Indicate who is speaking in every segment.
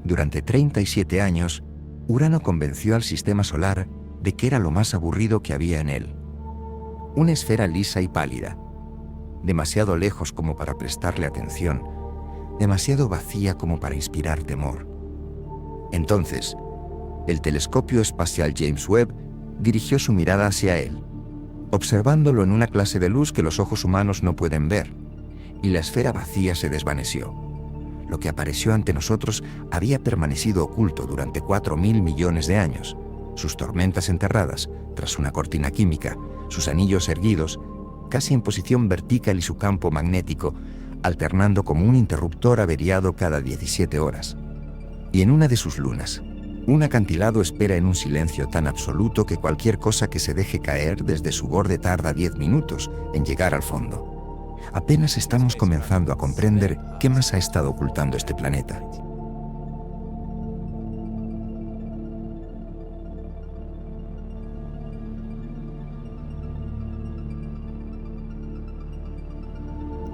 Speaker 1: Durante 37 años, Urano convenció al sistema solar de que era lo más aburrido que había en él. Una esfera lisa y pálida, demasiado lejos como para prestarle atención, demasiado vacía como para inspirar temor. Entonces, el telescopio espacial James Webb dirigió su mirada hacia él, observándolo en una clase de luz que los ojos humanos no pueden ver, y la esfera vacía se desvaneció. Lo que apareció ante nosotros había permanecido oculto durante 4.000 millones de años, sus tormentas enterradas tras una cortina química, sus anillos erguidos, casi en posición vertical y su campo magnético, alternando como un interruptor averiado cada 17 horas. Y en una de sus lunas, un acantilado espera en un silencio tan absoluto que cualquier cosa que se deje caer desde su borde tarda 10 minutos en llegar al fondo. Apenas estamos comenzando a comprender qué más ha estado ocultando este planeta.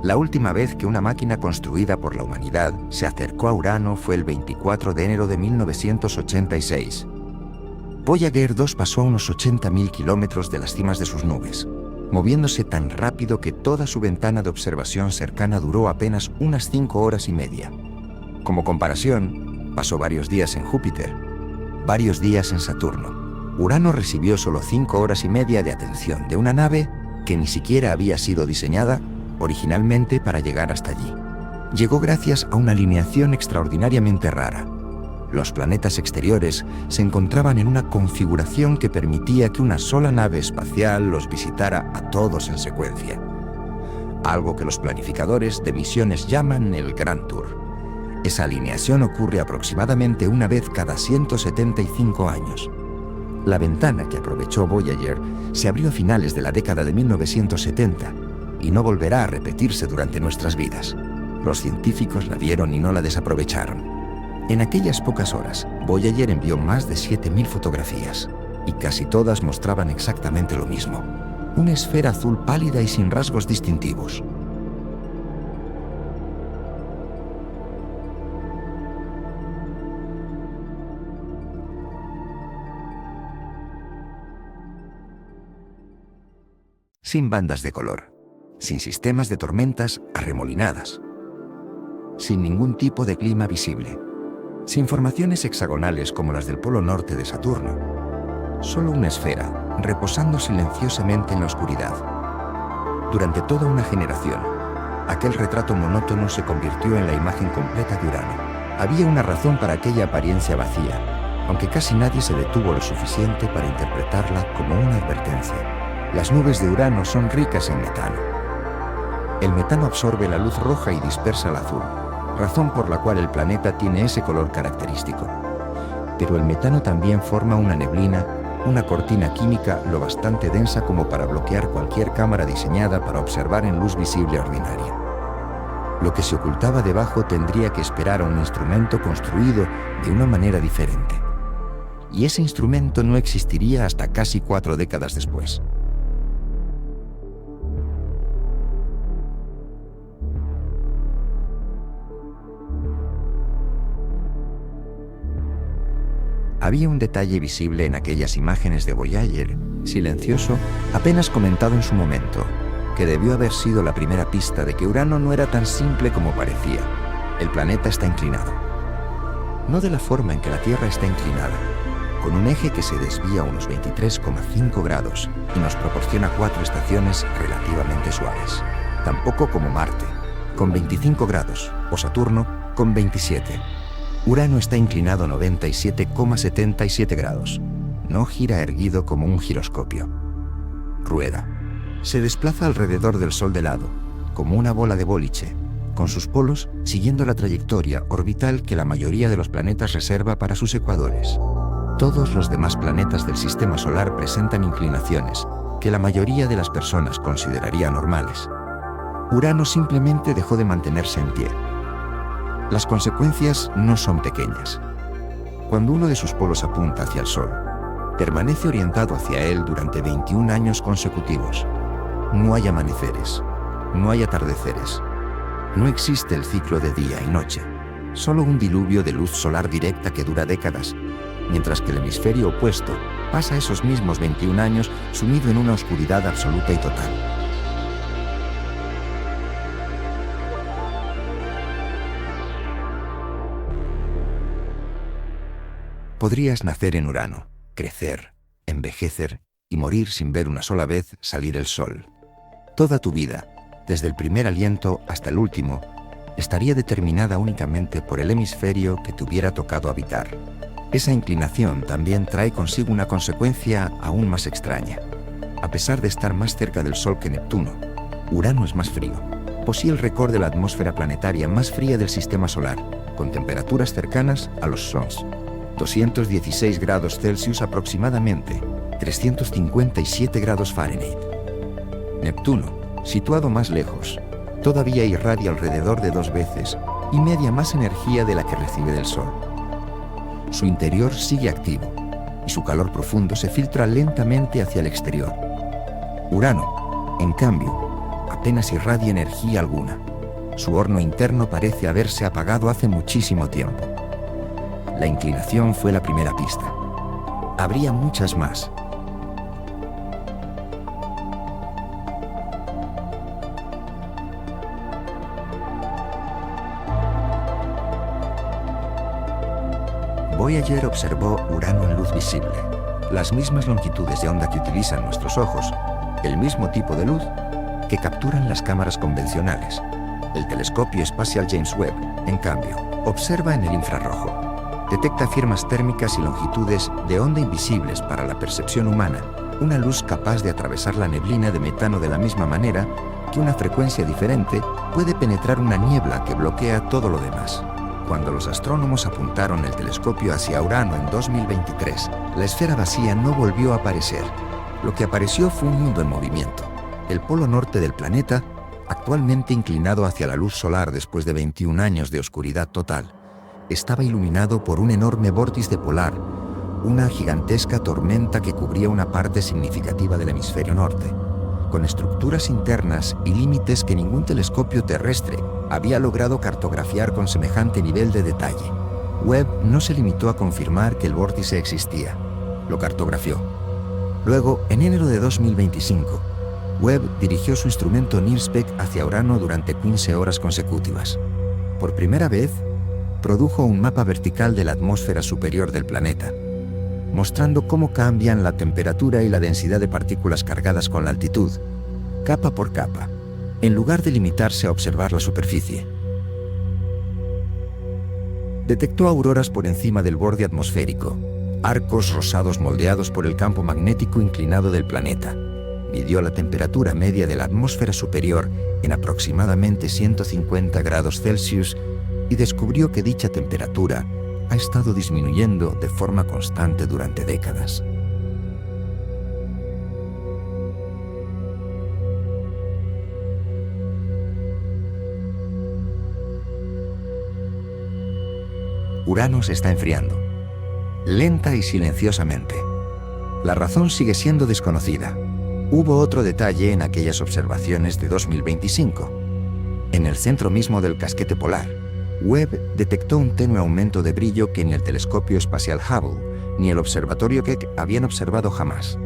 Speaker 1: La última vez que una máquina construida por la humanidad se acercó a Urano fue el 24 de enero de 1986. Voyager 2 pasó a unos 80.000 kilómetros de las cimas de sus nubes, moviéndose tan rápido que toda su ventana de observación cercana duró apenas unas 5 horas y media. Como comparación, pasó varios días en Júpiter, varios días en Saturno. Urano recibió solo 5 horas y media de atención de una nave que ni siquiera había sido diseñada originalmente para llegar hasta allí. Llegó gracias a una alineación extraordinariamente rara. Los planetas exteriores se encontraban en una configuración que permitía que una sola nave espacial los visitara a todos en secuencia. Algo que los planificadores de misiones llaman el Grand Tour. Esa alineación ocurre aproximadamente una vez cada 175 años. La ventana que aprovechó Voyager se abrió a finales de la década de 1970 y no volverá a repetirse durante nuestras vidas. Los científicos la vieron y no la desaprovecharon. En aquellas pocas horas, Voyager envió más de 7.000 fotografías, y casi todas mostraban exactamente lo mismo: una esfera azul pálida y sin rasgos distintivos. Sin bandas de color, sin sistemas de tormentas arremolinadas, sin ningún tipo de clima visible, sin formaciones hexagonales como las del polo norte de Saturno. Solo una esfera, reposando silenciosamente en la oscuridad. Durante toda una generación, aquel retrato monótono se convirtió en la imagen completa de Urano. Había una razón para aquella apariencia vacía, aunque casi nadie se detuvo lo suficiente para interpretarla como una advertencia. Las nubes de Urano son ricas en metano. El metano absorbe la luz roja y dispersa el azul, razón por la cual el planeta tiene ese color característico. Pero el metano también forma una neblina, una cortina química lo bastante densa como para bloquear cualquier cámara diseñada para observar en luz visible ordinaria. Lo que se ocultaba debajo tendría que esperar a un instrumento construido de una manera diferente. Y ese instrumento no existiría hasta casi 4 décadas después. Había un detalle visible en aquellas imágenes de Voyager, silencioso, apenas comentado en su momento, que debió haber sido la primera pista de que Urano no era tan simple como parecía. El planeta está inclinado. No de la forma en que la Tierra está inclinada, con un eje que se desvía unos 23,5 grados y nos proporciona 4 estaciones relativamente suaves. Tampoco como Marte, con 25 grados, o Saturno, con 27. Urano está inclinado 97,77 grados. No gira erguido como un giroscopio. Rueda. Se desplaza alrededor del Sol de lado, como una bola de boliche, con sus polos siguiendo la trayectoria orbital que la mayoría de los planetas reserva para sus ecuadores. Todos los demás planetas del Sistema Solar presentan inclinaciones que la mayoría de las personas consideraría normales. Urano simplemente dejó de mantenerse en pie. Las consecuencias no son pequeñas. Cuando uno de sus polos apunta hacia el Sol, permanece orientado hacia él durante 21 años consecutivos. No hay amaneceres, no hay atardeceres, no existe el ciclo de día y noche. solo un diluvio de luz solar directa que dura décadas, mientras que el hemisferio opuesto pasa esos mismos 21 años sumido en una oscuridad absoluta y total. Podrías nacer en Urano, crecer, envejecer y morir sin ver una sola vez salir el sol. Toda tu vida, desde el primer aliento hasta el último, estaría determinada únicamente por el hemisferio que te hubiera tocado habitar. Esa inclinación también trae consigo una consecuencia aún más extraña. A pesar de estar más cerca del Sol que Neptuno, Urano es más frío. Posee el récord de la atmósfera planetaria más fría del sistema solar, con temperaturas cercanas a los SONS. 216 grados Celsius aproximadamente, 357 grados Fahrenheit. Neptuno, situado más lejos, todavía irradia alrededor de 2 veces y media más energía de la que recibe del Sol. Su interior sigue activo y su calor profundo se filtra lentamente hacia el exterior. Urano, en cambio, apenas irradia energía alguna. Su horno interno parece haberse apagado hace muchísimo tiempo. La inclinación fue la primera pista. Habría muchas más. Voyager observó Urano en luz visible, las mismas longitudes de onda que utilizan nuestros ojos, el mismo tipo de luz que capturan las cámaras convencionales. El telescopio espacial James Webb, en cambio, observa en el infrarrojo. Detecta firmas térmicas y longitudes de onda invisibles para la percepción humana, una luz capaz de atravesar la neblina de metano de la misma manera que una frecuencia diferente puede penetrar una niebla que bloquea todo lo demás. Cuando los astrónomos apuntaron el telescopio hacia Urano en 2023, la esfera vacía no volvió a aparecer. Lo que apareció fue un mundo en movimiento. El polo norte del planeta, actualmente inclinado hacia la luz solar después de 21 años de oscuridad total, estaba iluminado por un enorme vórtice polar, una gigantesca tormenta que cubría una parte significativa del hemisferio norte, con estructuras internas y límites que ningún telescopio terrestre había logrado cartografiar con semejante nivel de detalle. Webb no se limitó a confirmar que el vórtice existía, lo cartografió. Luego, en enero de 2025, Webb dirigió su instrumento NIRSPEC hacia Urano durante 15 horas consecutivas. Por primera vez, produjo un mapa vertical de la atmósfera superior del planeta, mostrando cómo cambian la temperatura y la densidad de partículas cargadas con la altitud, capa por capa, en lugar de limitarse a observar la superficie. Detectó auroras por encima del borde atmosférico, arcos rosados moldeados por el campo magnético inclinado del planeta. Midió la temperatura media de la atmósfera superior en aproximadamente 150 grados Celsius y descubrió que dicha temperatura ha estado disminuyendo de forma constante durante décadas. Urano se está enfriando, lenta y silenciosamente. La razón sigue siendo desconocida. Hubo otro detalle en aquellas observaciones de 2025. En el centro mismo del casquete polar, Webb detectó un tenue aumento de brillo que ni el telescopio espacial Hubble ni el observatorio Keck habían observado jamás.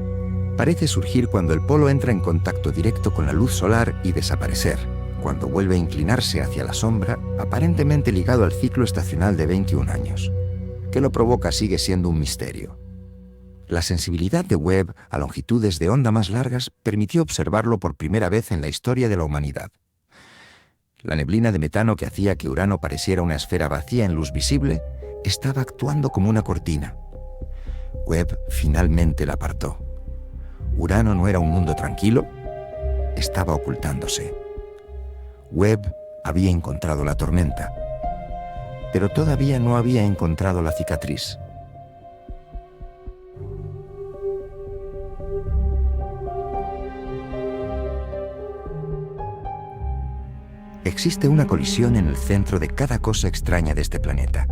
Speaker 1: Parece surgir cuando el polo entra en contacto directo con la luz solar y desaparecer, cuando vuelve a inclinarse hacia la sombra, aparentemente ligado al ciclo estacional de 21 años. ¿Qué lo provoca sigue siendo un misterio? La sensibilidad de Webb a longitudes de onda más largas permitió observarlo por primera vez en la historia de la humanidad. La neblina de metano que hacía que Urano pareciera una esfera vacía en luz visible estaba actuando como una cortina. Webb finalmente la apartó. Urano no era un mundo tranquilo, estaba ocultándose. Webb había encontrado la tormenta, pero todavía no había encontrado la cicatriz. Existe una colisión en el centro de cada cosa extraña de este planeta.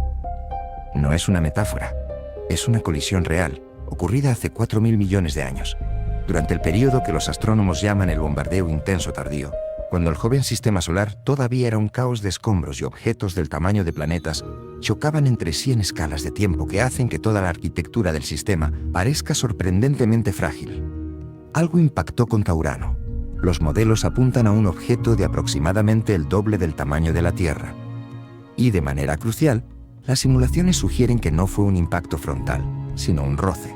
Speaker 1: No es una metáfora, es una colisión real, ocurrida hace 4.000 millones de años, durante el período que los astrónomos llaman el bombardeo intenso tardío, Cuando el joven sistema solar todavía era un caos de escombros y objetos del tamaño de planetas, chocaban entre sí en escalas de tiempo que hacen que toda la arquitectura del sistema parezca sorprendentemente frágil. Algo impactó contra Urano. Los modelos apuntan a un objeto de aproximadamente el doble del tamaño de la Tierra. Y de manera crucial, las simulaciones sugieren que no fue un impacto frontal, sino un roce.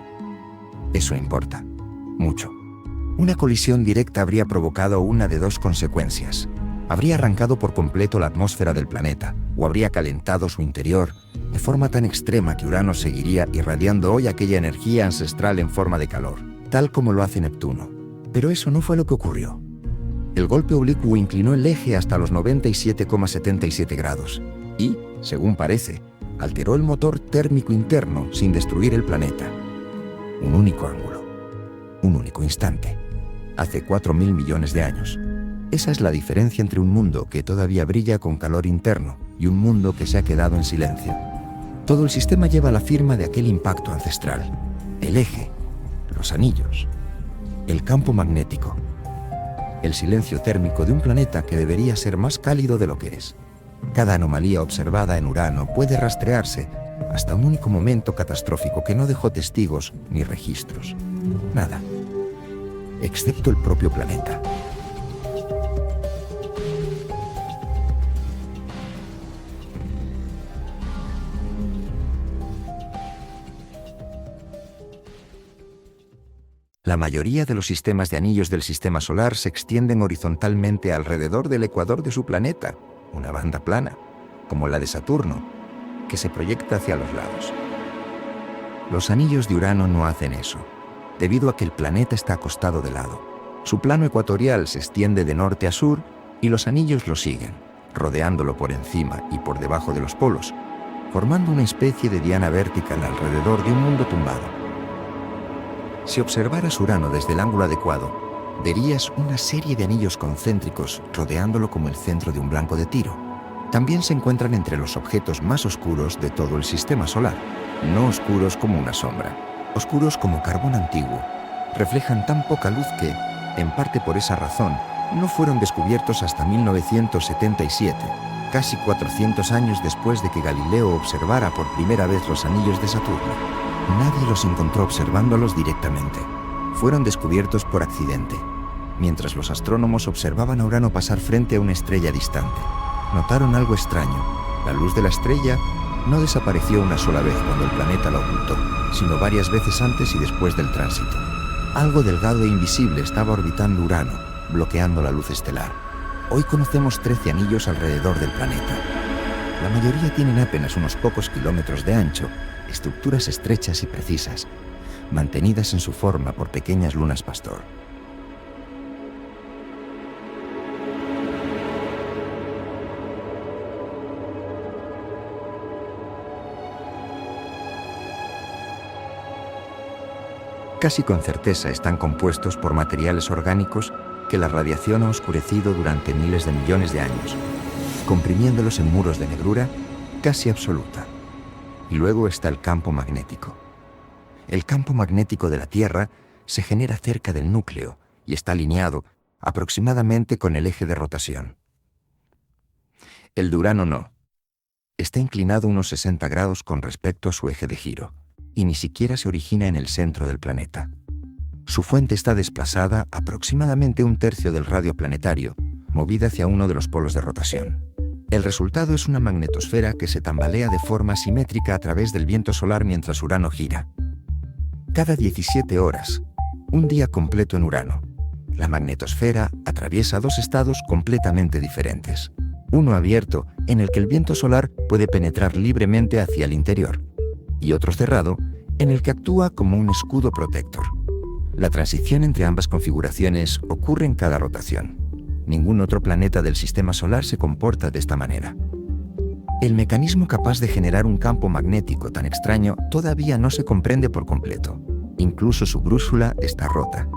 Speaker 1: Eso importa, mucho. Una colisión directa habría provocado una de dos consecuencias. Habría arrancado por completo la atmósfera del planeta, o habría calentado su interior de forma tan extrema que Urano seguiría irradiando hoy aquella energía ancestral en forma de calor, tal como lo hace Neptuno. Pero eso no fue lo que ocurrió. El golpe oblicuo inclinó el eje hasta los 97,77 grados y, según parece, alteró el motor térmico interno sin destruir el planeta. Un único ángulo. Un único instante. Hace 4.000 millones de años. Esa es la diferencia entre un mundo que todavía brilla con calor interno y un mundo que se ha quedado en silencio. Todo el sistema lleva la firma de aquel impacto ancestral. El eje, los anillos, el campo magnético, el silencio térmico de un planeta que debería ser más cálido de lo que es. Cada anomalía observada en Urano puede rastrearse hasta un único momento catastrófico que no dejó testigos ni registros. Nada. Excepto el propio planeta. La mayoría de los sistemas de anillos del sistema solar se extienden horizontalmente alrededor del ecuador de su planeta, una banda plana, como la de Saturno, que se proyecta hacia los lados. Los anillos de Urano no hacen eso, debido a que el planeta está acostado de lado. Su plano ecuatorial se extiende de norte a sur y los anillos lo siguen, rodeándolo por encima y por debajo de los polos, formando una especie de diana vertical alrededor de un mundo tumbado. Si observaras Urano desde el ángulo adecuado, verías una serie de anillos concéntricos rodeándolo como el centro de un blanco de tiro. También se encuentran entre los objetos más oscuros de todo el sistema solar, no oscuros como una sombra, oscuros como carbón antiguo. Reflejan tan poca luz que, en parte por esa razón, no fueron descubiertos hasta 1977, casi 400 años después de que Galileo observara por primera vez los anillos de Saturno. Nadie los encontró observándolos directamente. Fueron descubiertos por accidente, mientras los astrónomos observaban a Urano pasar frente a una estrella distante. Notaron algo extraño. La luz de la estrella no desapareció una sola vez cuando el planeta la ocultó, sino varias veces antes y después del tránsito. Algo delgado e invisible estaba orbitando Urano, bloqueando la luz estelar. Hoy conocemos 13 anillos alrededor del planeta. La mayoría tienen apenas unos pocos kilómetros de ancho, estructuras estrechas y precisas, mantenidas en su forma por pequeñas lunas pastor. Casi con certeza están compuestos por materiales orgánicos que la radiación ha oscurecido durante miles de millones de años, comprimiéndolos en muros de negrura casi absoluta. Y luego está el campo magnético. El campo magnético de la Tierra se genera cerca del núcleo y está alineado aproximadamente con el eje de rotación. El de Urano no. Está inclinado unos 60 grados con respecto a su eje de giro, y ni siquiera se origina en el centro del planeta. Su fuente está desplazada aproximadamente un tercio del radio planetario, movida hacia uno de los polos de rotación. El resultado es una magnetosfera que se tambalea de forma simétrica a través del viento solar mientras Urano gira. Cada 17 horas, un día completo en Urano, la magnetosfera atraviesa dos estados completamente diferentes. Uno abierto, en el que el viento solar puede penetrar libremente hacia el interior, y otro cerrado, en el que actúa como un escudo protector. La transición entre ambas configuraciones ocurre en cada rotación. Ningún otro planeta del sistema solar se comporta de esta manera. El mecanismo capaz de generar un campo magnético tan extraño todavía no se comprende por completo. Incluso su brújula está rota.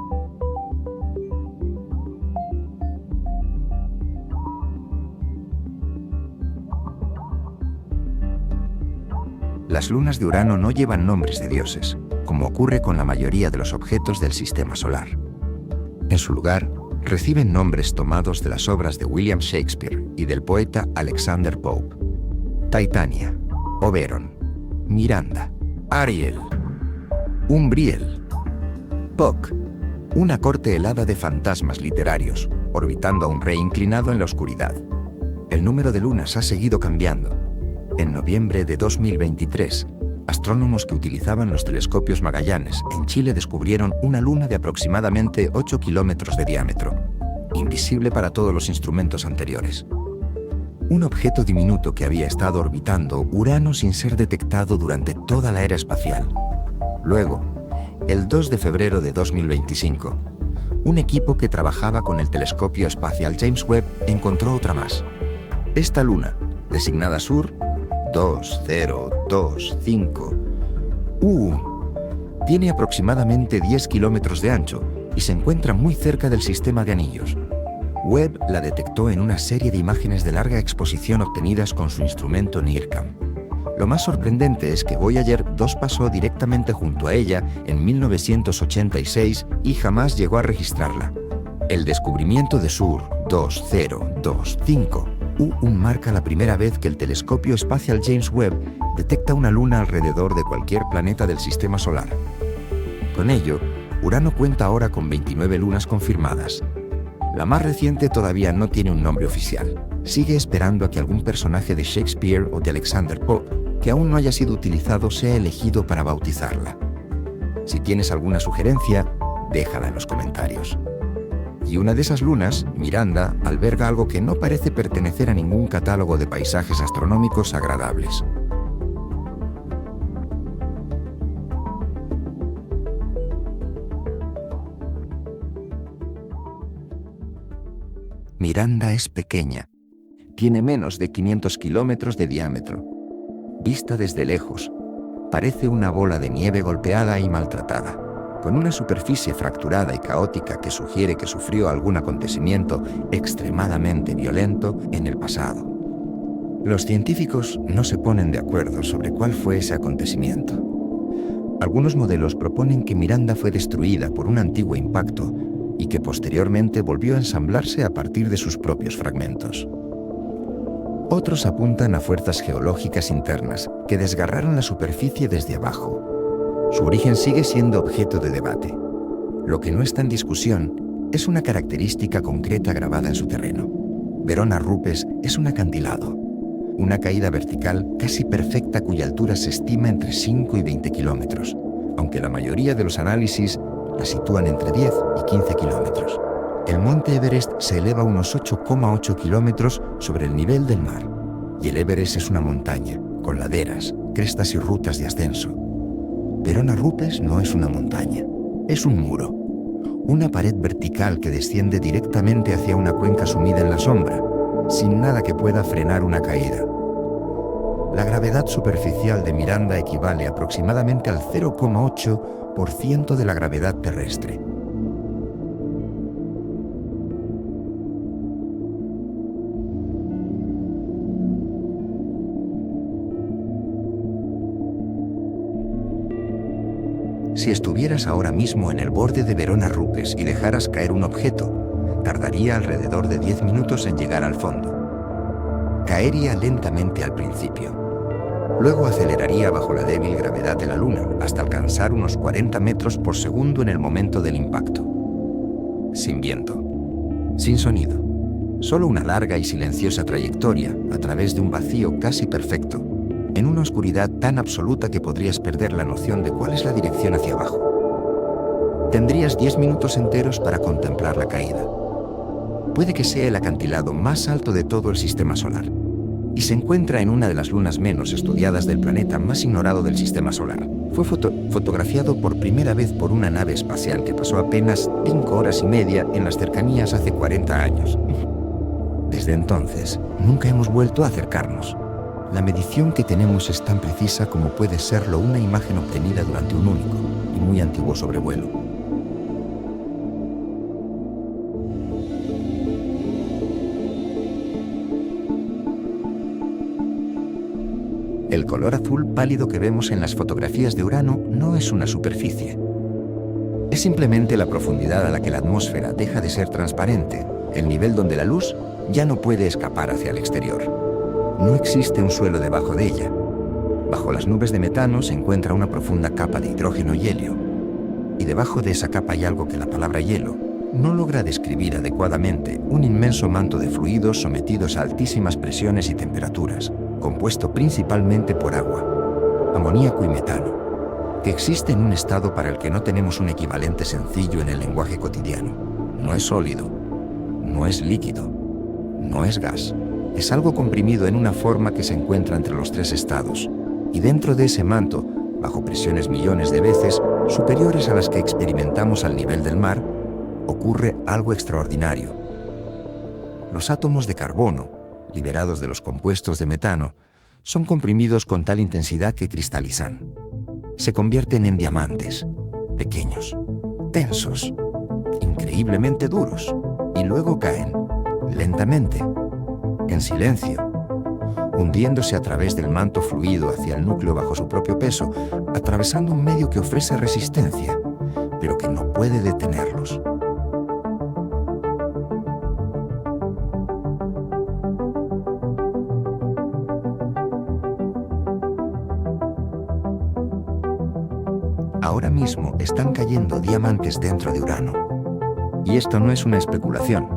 Speaker 1: Las lunas de Urano no llevan nombres de dioses, como ocurre con la mayoría de los objetos del sistema solar. En su lugar, reciben nombres tomados de las obras de William Shakespeare y del poeta Alexander Pope. Titania, Oberon, Miranda, Ariel, Umbriel, Puck, una corte helada de fantasmas literarios, orbitando a un rey inclinado en la oscuridad. El número de lunas ha seguido cambiando. En noviembre de 2023, astrónomos que utilizaban los telescopios Magallanes en Chile descubrieron una luna de aproximadamente 8 kilómetros de diámetro, invisible para todos los instrumentos anteriores. Un objeto diminuto que había estado orbitando Urano sin ser detectado durante toda la era espacial. Luego, el 2 de febrero de 2025, un equipo que trabajaba con el telescopio espacial James Webb encontró otra más. Esta luna, designada Sur 2025 U1, tiene aproximadamente 10 kilómetros de ancho y se encuentra muy cerca del sistema de anillos. Webb la detectó en una serie de imágenes de larga exposición obtenidas con su instrumento NIRCam. Lo más sorprendente es que Voyager 2 pasó directamente junto a ella en 1986 y jamás llegó a registrarla. El descubrimiento de Sur 2025 U1 marca la primera vez que el telescopio espacial James Webb detecta una luna alrededor de cualquier planeta del sistema solar. Con ello, Urano cuenta ahora con 29 lunas confirmadas. La más reciente todavía no tiene un nombre oficial. Sigue esperando a que algún personaje de Shakespeare o de Alexander Pope, que aún no haya sido utilizado, sea elegido para bautizarla. Si tienes alguna sugerencia, déjala en los comentarios. Y una de esas lunas, Miranda, alberga algo que no parece pertenecer a ningún catálogo de paisajes astronómicos agradables. Miranda es pequeña. Tiene menos de 500 kilómetros de diámetro. Vista desde lejos, parece una bola de nieve golpeada y maltratada, con una superficie fracturada y caótica que sugiere que sufrió algún acontecimiento extremadamente violento en el pasado. Los científicos no se ponen de acuerdo sobre cuál fue ese acontecimiento. Algunos modelos proponen que Miranda fue destruida por un antiguo impacto y que posteriormente volvió a ensamblarse a partir de sus propios fragmentos. Otros apuntan a fuerzas geológicas internas que desgarraron la superficie desde abajo. Su origen sigue siendo objeto de debate. Lo que no está en discusión es una característica concreta grabada en su terreno. Verona Rupes es un acantilado, una caída vertical casi perfecta cuya altura se estima entre 5 y 20 kilómetros, aunque la mayoría de los análisis la sitúan entre 10 y 15 kilómetros. El monte Everest se eleva unos 8,8 kilómetros sobre el nivel del mar, y el Everest es una montaña, con laderas, crestas y rutas de ascenso. Verona Rupes no es una montaña, es un muro, una pared vertical que desciende directamente hacia una cuenca sumida en la sombra, sin nada que pueda frenar una caída. La gravedad superficial de Miranda equivale aproximadamente al 0,8% de la gravedad terrestre. Si estuvieras ahora mismo en el borde de Verona Rupes y dejaras caer un objeto, tardaría alrededor de 10 minutos en llegar al fondo. Caería lentamente al principio. Luego aceleraría bajo la débil gravedad de la Luna hasta alcanzar unos 40 metros por segundo en el momento del impacto. Sin viento, sin sonido, solo una larga y silenciosa trayectoria a través de un vacío casi perfecto, en una oscuridad tan absoluta que podrías perder la noción de cuál es la dirección hacia abajo. Tendrías 10 minutos enteros para contemplar la caída. Puede que sea el acantilado más alto de todo el sistema solar, y se encuentra en una de las lunas menos estudiadas del planeta más ignorado del sistema solar. Fue fotografiado por primera vez por una nave espacial que pasó apenas 5 horas y media en las cercanías hace 40 años. Desde entonces, nunca hemos vuelto a acercarnos. La medición que tenemos es tan precisa como puede serlo una imagen obtenida durante un único y muy antiguo sobrevuelo. El color azul pálido que vemos en las fotografías de Urano no es una superficie. Es simplemente la profundidad a la que la atmósfera deja de ser transparente, el nivel donde la luz ya no puede escapar hacia el exterior. No existe un suelo debajo de ella. Bajo las nubes de metano se encuentra una profunda capa de hidrógeno y helio. Y debajo de esa capa hay algo que la palabra hielo no logra describir adecuadamente: un inmenso manto de fluidos sometidos a altísimas presiones y temperaturas, compuesto principalmente por agua, amoníaco y metano, que existe en un estado para el que no tenemos un equivalente sencillo en el lenguaje cotidiano. No es sólido, no es líquido, no es gas. Es algo comprimido en una forma que se encuentra entre los tres estados. Y dentro de ese manto, bajo presiones millones de veces superiores a las que experimentamos al nivel del mar, ocurre algo extraordinario. Los átomos de carbono, liberados de los compuestos de metano, son comprimidos con tal intensidad que cristalizan. Se convierten en diamantes, pequeños, densos, increíblemente duros, y luego caen, lentamente, en silencio, hundiéndose a través del manto fluido hacia el núcleo bajo su propio peso, atravesando un medio que ofrece resistencia, pero que no puede detenerlos. Ahora mismo están cayendo diamantes dentro de Urano. Y esto no es una especulación.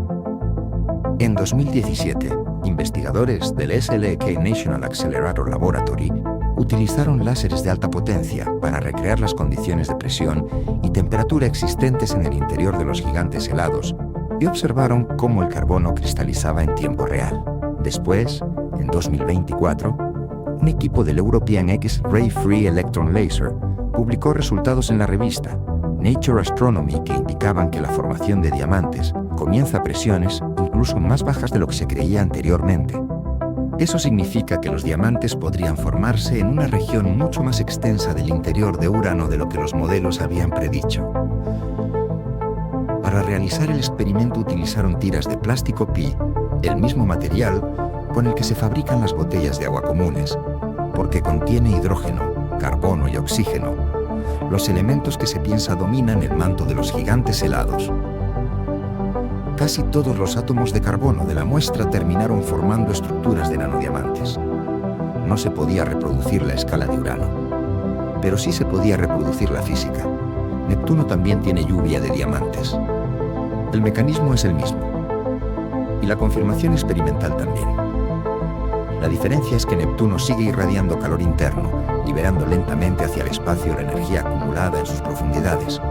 Speaker 1: En 2017, investigadores del SLK National Accelerator Laboratory utilizaron láseres de alta potencia para recrear las condiciones de presión y temperatura existentes en el interior de los gigantes helados y observaron cómo el carbono cristalizaba en tiempo real. Después, en 2024, un equipo del European X-Ray Free Electron Laser publicó resultados en la revista Nature Astronomy que indicaban que la formación de diamantes comienza a presiones incluso más bajas de lo que se creía anteriormente. Eso significa que los diamantes podrían formarse en una región mucho más extensa del interior de Urano de lo que los modelos habían predicho. Para realizar el experimento utilizaron tiras de plástico Pi, el mismo material con el que se fabrican las botellas de agua comunes, porque contiene hidrógeno, carbono y oxígeno, los elementos que se piensa dominan el manto de los gigantes helados. Casi todos los átomos de carbono de la muestra terminaron formando estructuras de nanodiamantes. No se podía reproducir la escala de Urano, pero sí se podía reproducir la física. Neptuno también tiene lluvia de diamantes. El mecanismo es el mismo, y la confirmación experimental también. La diferencia es que Neptuno sigue irradiando calor interno, liberando lentamente hacia el espacio la energía acumulada en sus profundidades.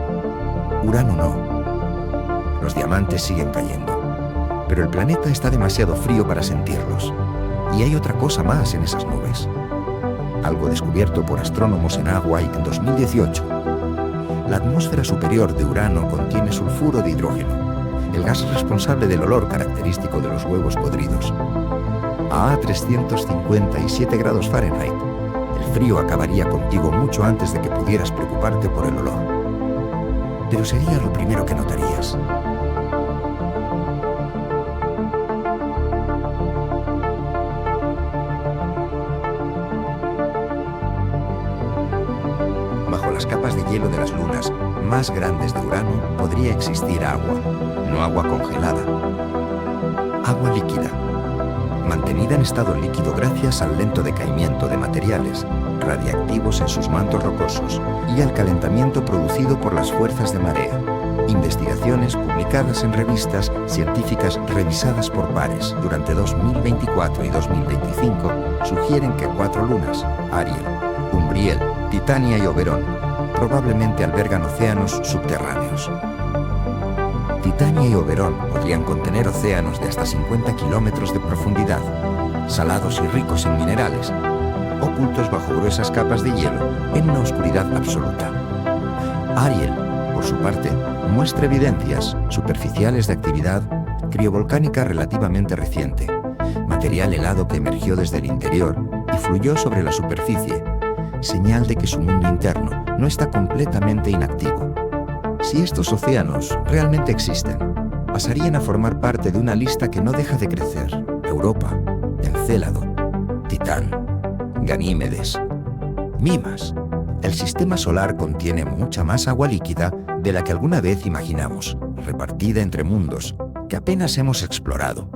Speaker 1: Urano no. Los diamantes siguen cayendo, pero el planeta está demasiado frío para sentirlos. Y hay otra cosa más en esas nubes. Algo descubierto por astrónomos en Hawaii en 2018. La atmósfera superior de Urano contiene sulfuro de hidrógeno, el gas responsable del olor característico de los huevos podridos. A 357 grados Fahrenheit, el frío acabaría contigo mucho antes de que pudieras preocuparte por el olor. Pero sería lo primero que notarías. Bajo las capas de hielo de las lunas más grandes de Urano podría existir agua, no agua congelada. Agua líquida, mantenida en estado líquido gracias al lento decaimiento de materiales radiactivos en sus mantos rocosos y al calentamiento producido por las fuerzas de marea. Investigaciones publicadas en revistas científicas revisadas por pares durante 2024 y 2025 sugieren que 4 lunas, Ariel, Umbriel, Titania y Oberon, probablemente albergan océanos subterráneos. Titania y Oberon podrían contener océanos de hasta 50 kilómetros de profundidad, salados y ricos en minerales, ocultos bajo gruesas capas de hielo en una oscuridad absoluta. Ariel, por su parte, muestra evidencias superficiales de actividad criovolcánica relativamente reciente, material helado que emergió desde el interior y fluyó sobre la superficie, señal de que su mundo interno no está completamente inactivo. Si estos océanos realmente existen, pasarían a formar parte de una lista que no deja de crecer: Europa, Encélado, Titán, Ganímedes, Mimas. El sistema solar contiene mucha más agua líquida de la que alguna vez imaginamos, repartida entre mundos que apenas hemos explorado.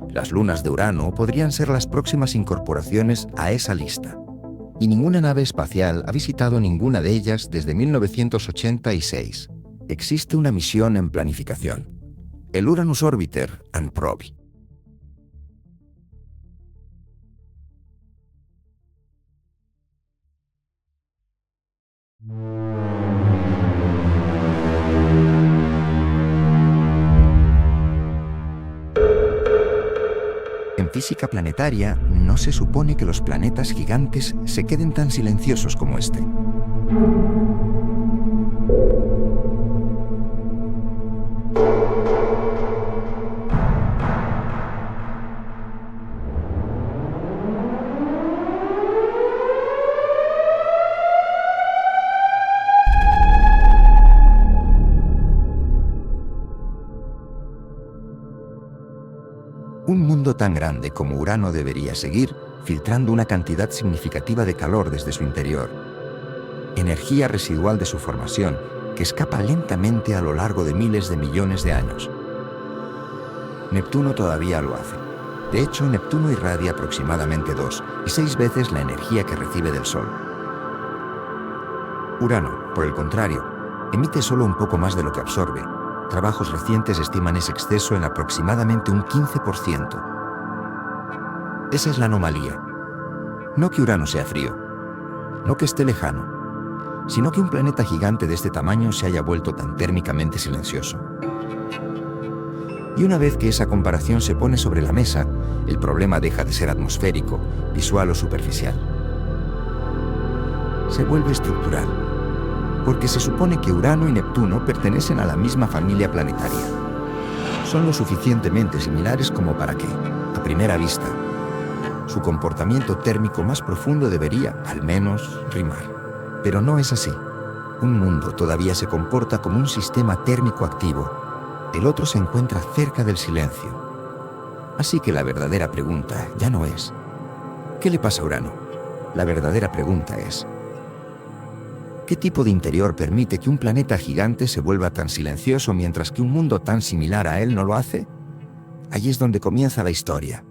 Speaker 1: Las lunas de Urano podrían ser las próximas incorporaciones a esa lista. Y ninguna nave espacial ha visitado ninguna de ellas desde 1986. Existe una misión en planificación: el Uranus Orbiter and Probe. En física planetaria, no se supone que los planetas gigantes se queden tan silenciosos como este. Un mundo tan grande como Urano debería seguir filtrando una cantidad significativa de calor desde su interior, energía residual de su formación que escapa lentamente a lo largo de miles de millones de años. Neptuno todavía lo hace. De hecho, Neptuno irradia aproximadamente 2 y 6 veces la energía que recibe del Sol. Urano, por el contrario, emite solo un poco más de lo que absorbe. Trabajos recientes estiman ese exceso en aproximadamente un 15%. Esa es la anomalía. No que Urano sea frío, no que esté lejano, sino que un planeta gigante de este tamaño se haya vuelto tan térmicamente silencioso. Y una vez que esa comparación se pone sobre la mesa, el problema deja de ser atmosférico, visual o superficial. Se vuelve estructural, porque se supone que Urano y Neptuno pertenecen a la misma familia planetaria. Son lo suficientemente similares como para que, a primera vista, su comportamiento térmico más profundo debería, al menos, rimar. Pero no es así. Un mundo todavía se comporta como un sistema térmico activo. El otro se encuentra cerca del silencio. Así que la verdadera pregunta ya no es ¿qué le pasa a Urano? La verdadera pregunta es ¿qué tipo de interior permite que un planeta gigante se vuelva tan silencioso mientras que un mundo tan similar a él no lo hace? Allí es donde comienza la historia.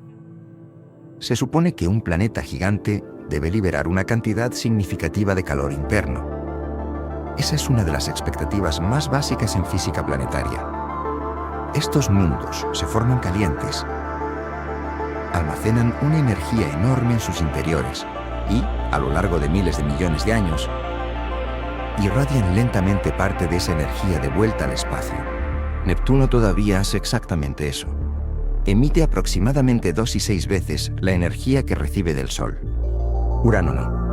Speaker 1: Se supone que un planeta gigante debe liberar una cantidad significativa de calor interno. Esa es una de las expectativas más básicas en física planetaria. Estos mundos se forman calientes, almacenan una energía enorme en sus interiores y, a lo largo de miles de millones de años, irradian lentamente parte de esa energía de vuelta al espacio. Neptuno todavía hace exactamente eso. Emite aproximadamente 2 y 6 veces la energía que recibe del Sol. Urano no.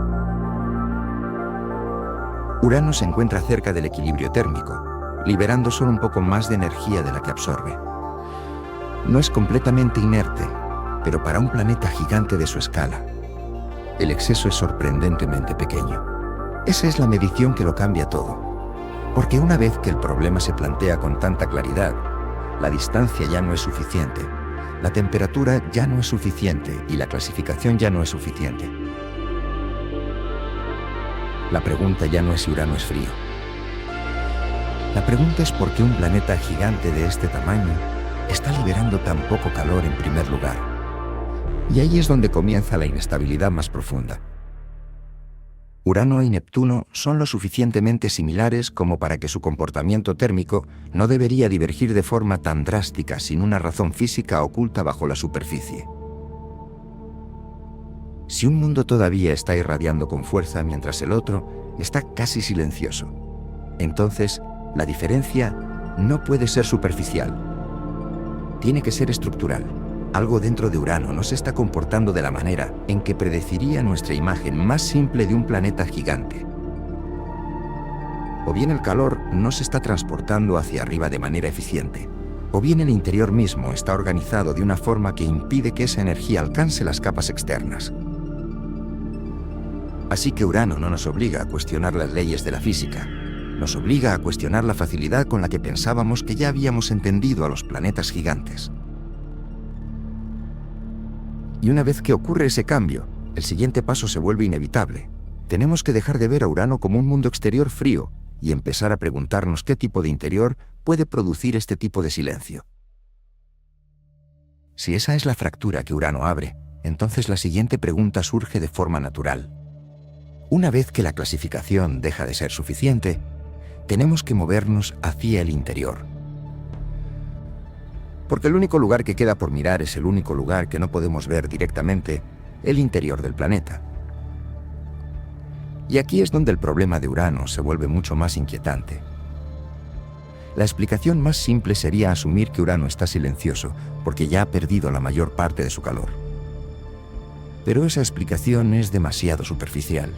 Speaker 1: Urano se encuentra cerca del equilibrio térmico, liberando solo un poco más de energía de la que absorbe. No es completamente inerte, pero para un planeta gigante de su escala, el exceso es sorprendentemente pequeño. Esa es la medición que lo cambia todo. Porque una vez que el problema se plantea con tanta claridad, la distancia ya no es suficiente, la temperatura ya no es suficiente y la clasificación ya no es suficiente. La pregunta ya no es si Urano es frío. La pregunta es por qué un planeta gigante de este tamaño está liberando tan poco calor en primer lugar. Y ahí es donde comienza la inestabilidad más profunda. Urano y Neptuno son lo suficientemente similares como para que su comportamiento térmico no debería divergir de forma tan drástica sin una razón física oculta bajo la superficie. Si un mundo todavía está irradiando con fuerza mientras el otro está casi silencioso, entonces la diferencia no puede ser superficial. Tiene que ser estructural. Algo dentro de Urano no se está comportando de la manera en que predeciría nuestra imagen más simple de un planeta gigante. O bien el calor no se está transportando hacia arriba de manera eficiente, o bien el interior mismo está organizado de una forma que impide que esa energía alcance las capas externas. Así que Urano no nos obliga a cuestionar las leyes de la física, nos obliga a cuestionar la facilidad con la que pensábamos que ya habíamos entendido a los planetas gigantes. Y una vez que ocurre ese cambio, el siguiente paso se vuelve inevitable. Tenemos que dejar de ver a Urano como un mundo exterior frío y empezar a preguntarnos qué tipo de interior puede producir este tipo de silencio. Si esa es la fractura que Urano abre, entonces la siguiente pregunta surge de forma natural. Una vez que la clasificación deja de ser suficiente, tenemos que movernos hacia el interior. Porque el único lugar que queda por mirar es el único lugar que no podemos ver directamente, el interior del planeta. Y aquí es donde el problema de Urano se vuelve mucho más inquietante. La explicación más simple sería asumir que Urano está silencioso porque ya ha perdido la mayor parte de su calor. Pero esa explicación es demasiado superficial.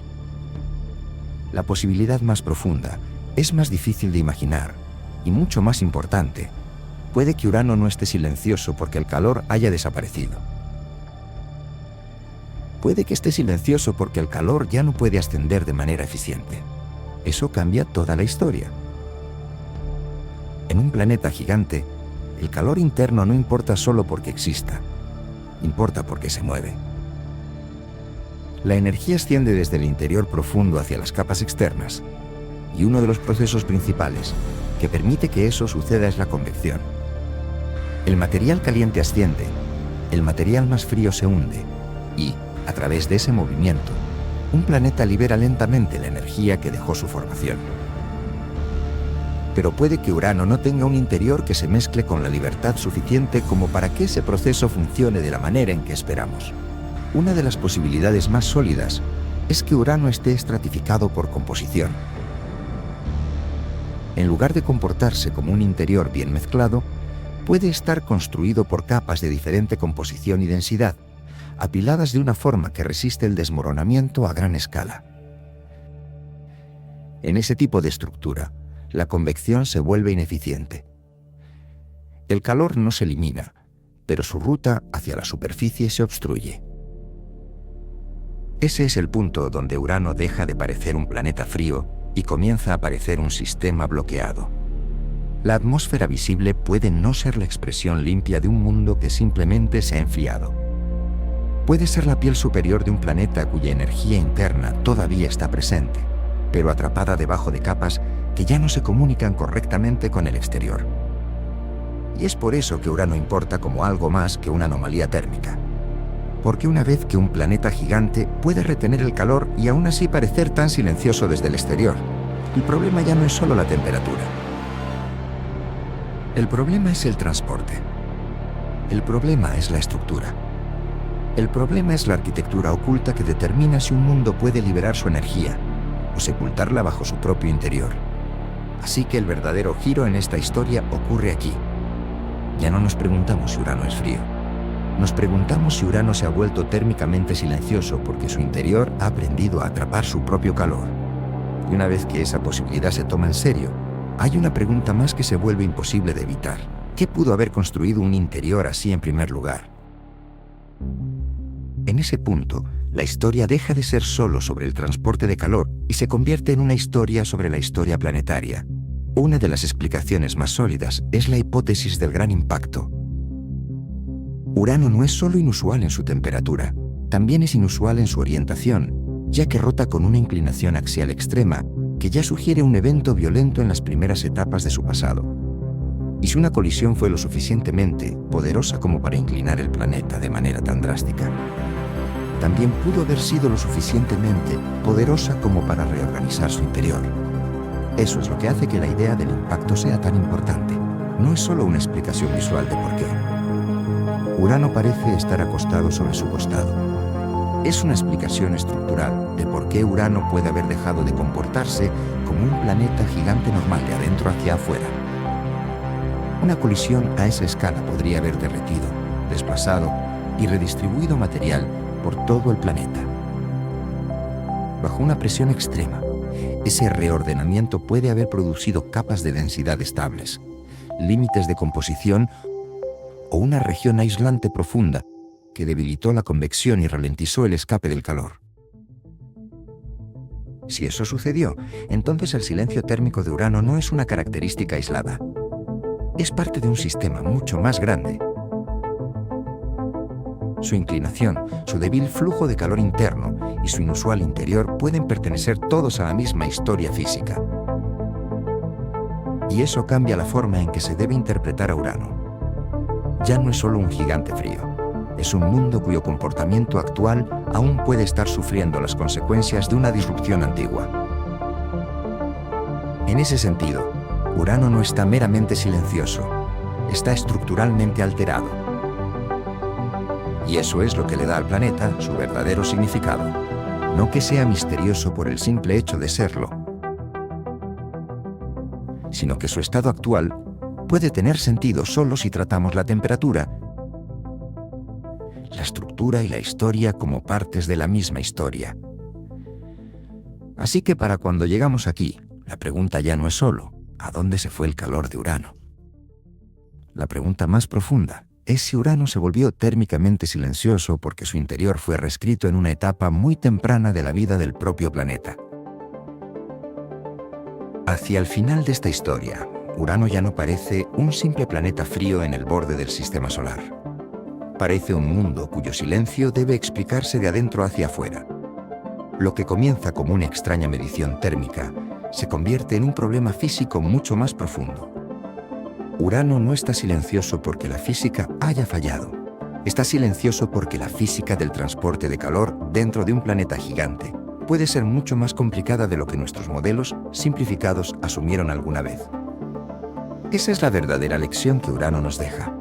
Speaker 1: La posibilidad más profunda es más difícil de imaginar y mucho más importante. Puede que Urano no esté silencioso porque el calor haya desaparecido. Puede que esté silencioso porque el calor ya no puede ascender de manera eficiente. Eso cambia toda la historia. En un planeta gigante, el calor interno no importa solo porque exista, importa porque se mueve. La energía asciende desde el interior profundo hacia las capas externas, y uno de los procesos principales que permite que eso suceda es la convección. El material caliente asciende, el material más frío se hunde, y, a través de ese movimiento, un planeta libera lentamente la energía que dejó su formación. Pero puede que Urano no tenga un interior que se mezcle con la libertad suficiente como para que ese proceso funcione de la manera en que esperamos. Una de las posibilidades más sólidas es que Urano esté estratificado por composición. En lugar de comportarse como un interior bien mezclado, puede estar construido por capas de diferente composición y densidad, apiladas de una forma que resiste el desmoronamiento a gran escala. En ese tipo de estructura, la convección se vuelve ineficiente. El calor no se elimina, pero su ruta hacia la superficie se obstruye. Ese es el punto donde Urano deja de parecer un planeta frío y comienza a parecer un sistema bloqueado. La atmósfera visible puede no ser la expresión limpia de un mundo que simplemente se ha enfriado. Puede ser la piel superior de un planeta cuya energía interna todavía está presente, pero atrapada debajo de capas que ya no se comunican correctamente con el exterior. Y es por eso que Urano importa como algo más que una anomalía térmica. Porque una vez que un planeta gigante puede retener el calor y aún así parecer tan silencioso desde el exterior, el problema ya no es solo la temperatura. El problema es el transporte. El problema es la estructura. El problema es la arquitectura oculta que determina si un mundo puede liberar su energía o sepultarla bajo su propio interior. Así que el verdadero giro en esta historia ocurre aquí. Ya no nos preguntamos si Urano es frío. Nos preguntamos si Urano se ha vuelto térmicamente silencioso porque su interior ha aprendido a atrapar su propio calor. Y una vez que esa posibilidad se toma en serio, hay una pregunta más que se vuelve imposible de evitar. ¿Qué pudo haber construido un interior así en primer lugar? En ese punto, la historia deja de ser solo sobre el transporte de calor y se convierte en una historia sobre la historia planetaria. Una de las explicaciones más sólidas es la hipótesis del gran impacto. Urano no es solo inusual en su temperatura, también es inusual en su orientación, ya que rota con una inclinación axial extrema que ya sugiere un evento violento en las primeras etapas de su pasado. Y si una colisión fue lo suficientemente poderosa como para inclinar el planeta de manera tan drástica, también pudo haber sido lo suficientemente poderosa como para reorganizar su interior. Eso es lo que hace que la idea del impacto sea tan importante. No es solo una explicación visual de por qué. Urano parece estar acostado sobre su costado. Es una explicación estructural de por qué Urano puede haber dejado de comportarse como un planeta gigante normal de adentro hacia afuera. Una colisión a esa escala podría haber derretido, desplazado y redistribuido material por todo el planeta. Bajo una presión extrema, ese reordenamiento puede haber producido capas de densidad estables, límites de composición o una región aislante profunda que debilitó la convección y ralentizó el escape del calor. Si eso sucedió, entonces el silencio térmico de Urano no es una característica aislada. Es parte de un sistema mucho más grande. Su inclinación, su débil flujo de calor interno y su inusual interior pueden pertenecer todos a la misma historia física. Y eso cambia la forma en que se debe interpretar a Urano. Ya no es solo un gigante frío. Es un mundo cuyo comportamiento actual aún puede estar sufriendo las consecuencias de una disrupción antigua. En ese sentido, Urano no está meramente silencioso, está estructuralmente alterado. Y eso es lo que le da al planeta su verdadero significado. No que sea misterioso por el simple hecho de serlo, sino que su estado actual puede tener sentido solo si tratamos la temperatura, la estructura y la historia como partes de la misma historia. Así que para cuando llegamos aquí, la pregunta ya no es solo ¿a dónde se fue el calor de Urano? La pregunta más profunda es si Urano se volvió térmicamente silencioso porque su interior fue reescrito en una etapa muy temprana de la vida del propio planeta. Hacia el final de esta historia, Urano ya no parece un simple planeta frío en el borde del sistema solar. Parece un mundo cuyo silencio debe explicarse de adentro hacia afuera. Lo que comienza como una extraña medición térmica se convierte en un problema físico mucho más profundo. Urano no está silencioso porque la física haya fallado. Está silencioso porque la física del transporte de calor dentro de un planeta gigante puede ser mucho más complicada de lo que nuestros modelos simplificados asumieron alguna vez. Esa es la verdadera lección que Urano nos deja.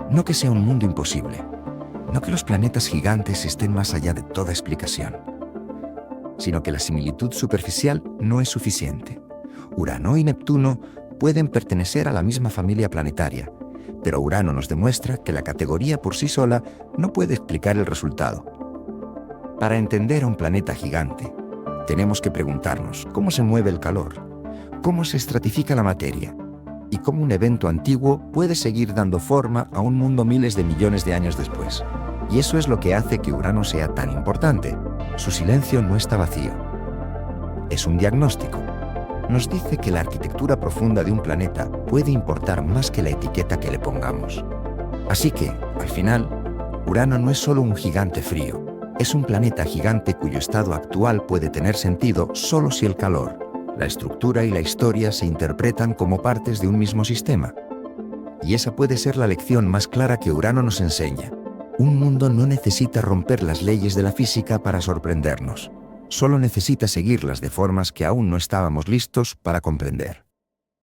Speaker 1: No que sea un mundo imposible, no que los planetas gigantes estén más allá de toda explicación, sino que la similitud superficial no es suficiente. Urano y Neptuno pueden pertenecer a la misma familia planetaria, pero Urano nos demuestra que la categoría por sí sola no puede explicar el resultado. Para entender a un planeta gigante, tenemos que preguntarnos cómo se mueve el calor, cómo se estratifica la materia, y cómo un evento antiguo puede seguir dando forma a un mundo miles de millones de años después. Y eso es lo que hace que Urano sea tan importante. Su silencio no está vacío. Es un diagnóstico. Nos dice que la arquitectura profunda de un planeta puede importar más que la etiqueta que le pongamos. Así que, al final, Urano no es solo un gigante frío. Es un planeta gigante cuyo estado actual puede tener sentido solo si el calor, la estructura y la historia se interpretan como partes de un mismo sistema. Y esa puede ser la lección más clara que Urano nos enseña. Un mundo no necesita romper las leyes de la física para sorprendernos. Solo necesita seguirlas de formas que aún no estábamos listos para comprender.